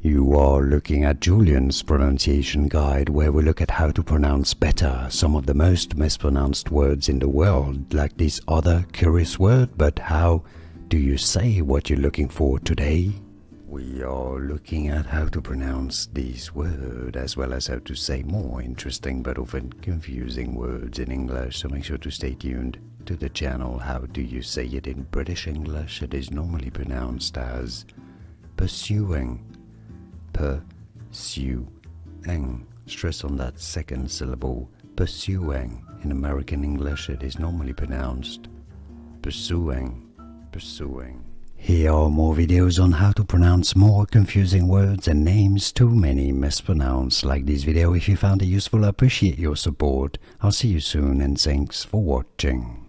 You are looking at Julian's pronunciation guide, where we look at how to pronounce better some of the most mispronounced words in the world, like this other curious word. But how do you say what you're looking for today? We are looking at how to pronounce this word, as well as how to say more interesting but often confusing words in English, so make sure to stay tuned to the channel. How do you say it in British English? It is normally pronounced as pursuing. Pursuing. Stress on that second syllable, pursuing. In American English, it is normally pronounced pursuing. Pursuing. Here are more videos on how to pronounce more confusing words and names too many mispronounced. Like this video if you found it useful. I appreciate your support. I'll see you soon and thanks for watching.